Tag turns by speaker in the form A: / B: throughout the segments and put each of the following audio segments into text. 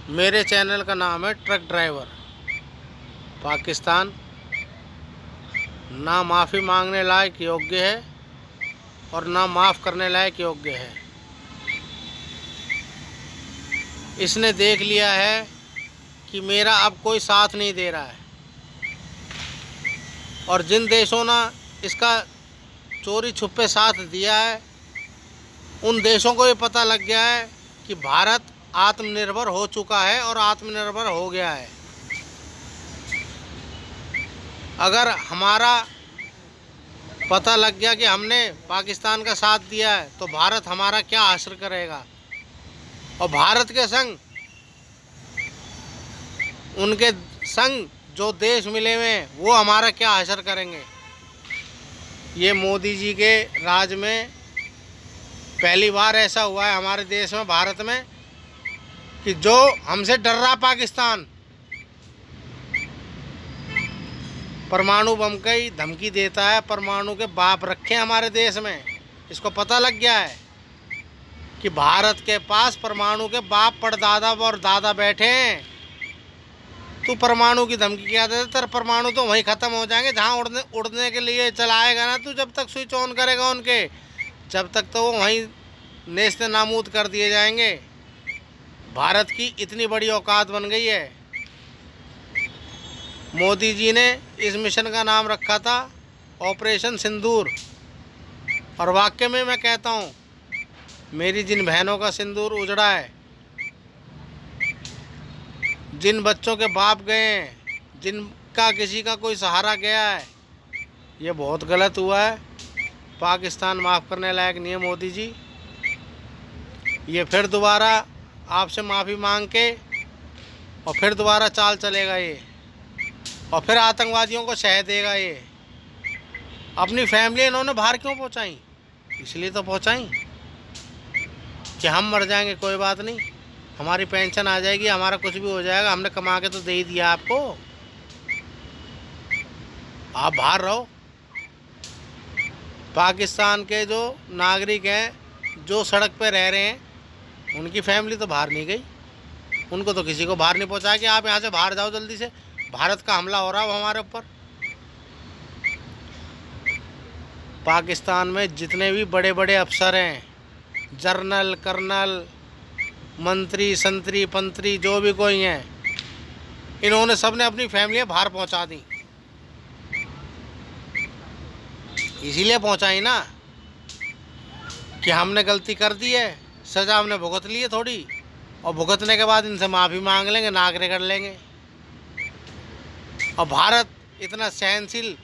A: मेरे चैनल का नाम है ट्रक ड्राइवर। पाकिस्तान ना माफ़ी मांगने लायक योग्य है और ना माफ़ करने लायक योग्य है। इसने देख लिया है कि मेरा अब कोई साथ नहीं दे रहा है, और जिन देशों ने इसका चोरी छुपे साथ दिया है उन देशों को ये पता लग गया है कि भारत आत्मनिर्भर हो चुका है और आत्मनिर्भर हो गया है। अगर हमारा पता लग गया कि हमने पाकिस्तान का साथ दिया है तो भारत हमारा क्या हासिल करेगा, और भारत के संग उनके संग जो देश मिले हुए हैं वो हमारा क्या हासिल करेंगे। ये मोदी जी के राज में पहली बार ऐसा हुआ है हमारे देश में, भारत में, कि जो हमसे डर रहा पाकिस्तान परमाणु बम की धमकी देता है। परमाणु के बाप रखे हमारे देश में, इसको पता लग गया है कि भारत के पास परमाणु के बाप परदादा और दादा बैठे हैं। तू परमाणु की धमकी क्या देता? तेरे परमाणु तो वहीं ख़त्म हो जाएंगे जहाँ उड़ने के लिए चलाएगा ना तू। जब तक स्विच ऑन करेगा उनके, जब तक तो वो वहीं नेस्ते नामूद कर दिए जाएंगे। भारत की इतनी बड़ी औकात बन गई है। मोदी जी ने इस मिशन का नाम रखा था ऑपरेशन सिंदूर, और वाकई में मैं कहता हूँ मेरी जिन बहनों का सिंदूर उजड़ा है, जिन बच्चों के बाप गए हैं, जिनका किसी का कोई सहारा गया है, ये बहुत गलत हुआ है। पाकिस्तान माफ़ करने लायक नहीं है मोदी जी। ये फिर दोबारा आपसे माफ़ी मांग के और फिर दोबारा चाल चलेगा ये, और फिर आतंकवादियों को शह देगा ये। अपनी फैमिली इन्होंने बाहर क्यों पहुंचाई? इसलिए तो पहुंचाई कि हम मर जाएंगे कोई बात नहीं, हमारी पेंशन आ जाएगी, हमारा कुछ भी हो जाएगा, हमने कमा के तो दे ही दिया आपको, आप बाहर रहो। पाकिस्तान के जो नागरिक हैं जो सड़क पे रह रहे हैं उनकी फैमिली तो बाहर नहीं गई, उनको तो किसी को बाहर नहीं पहुंचाया कि आप यहाँ से बाहर जाओ जल्दी से, भारत का हमला हो रहा है हमारे ऊपर। पाकिस्तान में जितने भी बड़े बड़े अफसर हैं, जर्नल कर्नल मंत्री संतरी पंत्री जो भी कोई हैं, इन्होंने सब ने अपनी फैमिली बाहर पहुंचा दी। इसीलिए पहुंचाई ना कि हमने गलती कर दी है, सज़ा हमने भुगत ली है थोड़ी, और भुगतने के बाद इनसे माफ़ी मांग लेंगे, नागरिक कर लेंगे। और भारत इतना सहनशील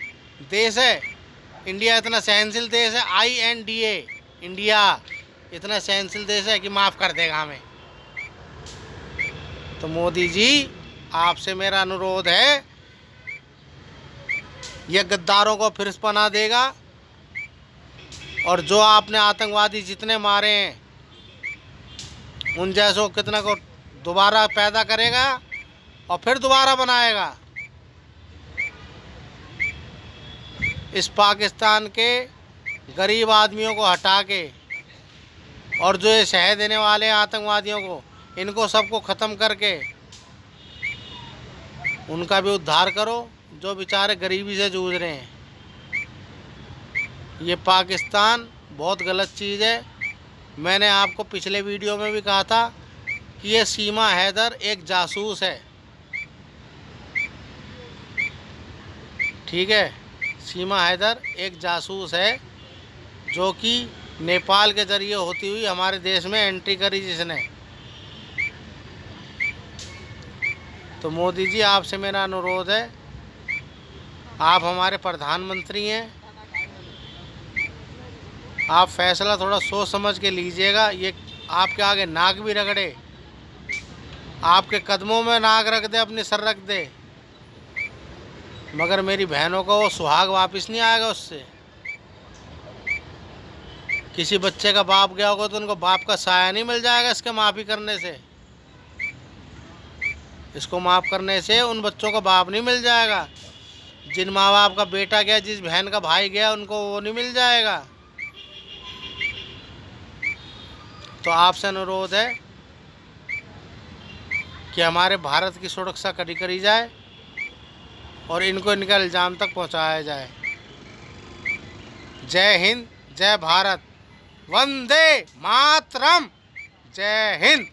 A: देश है, इंडिया इतना सहनशील देश है, INDA इंडिया इतना सहनशील देश है कि माफ़ कर देगा हमें। तो मोदी जी आपसे मेरा अनुरोध है, यह गद्दारों को फिर पनाह देगा, और जो आपने आतंकवादी जितने मारे हैं उन जैसों कितना को दोबारा पैदा करेगा और फिर दोबारा बनाएगा। इस पाकिस्तान के गरीब आदमियों को हटा के, और जो ये शह देने वाले आतंकवादियों को, इनको सबको ख़त्म करके उनका भी उद्धार करो जो बेचारे गरीबी से जूझ रहे हैं। ये पाकिस्तान बहुत गलत चीज़ है। मैंने आपको पिछले वीडियो में भी कहा था कि ये सीमा हैदर एक जासूस है, ठीक है। सीमा हैदर एक जासूस है जो कि नेपाल के ज़रिए होती हुई हमारे देश में एंट्री करी जिसने। तो मोदी जी आपसे मेरा अनुरोध है, आप हमारे प्रधानमंत्री हैं, आप फैसला थोड़ा सोच समझ के लीजिएगा। ये आपके आगे नाक भी रगड़े, आपके कदमों में नाक रख दे, अपनी सर रख दे, मगर मेरी बहनों को वो सुहाग वापस नहीं आएगा उससे। किसी बच्चे का बाप गया होगा तो उनको बाप का साया नहीं मिल जाएगा इसके माफ़ी करने से। इसको माफ़ करने से उन बच्चों का बाप नहीं मिल जाएगा। जिन माँ बाप का बेटा गया, जिस बहन का भाई गया, उनको वो नहीं मिल जाएगा। तो आपसे अनुरोध है कि हमारे भारत की सुरक्षा करी जाए और इनको इनका इल्ज़ाम तक पहुंचाया जाए। जय हिंद, जय भारत, वंदे मातरम, जय हिंद।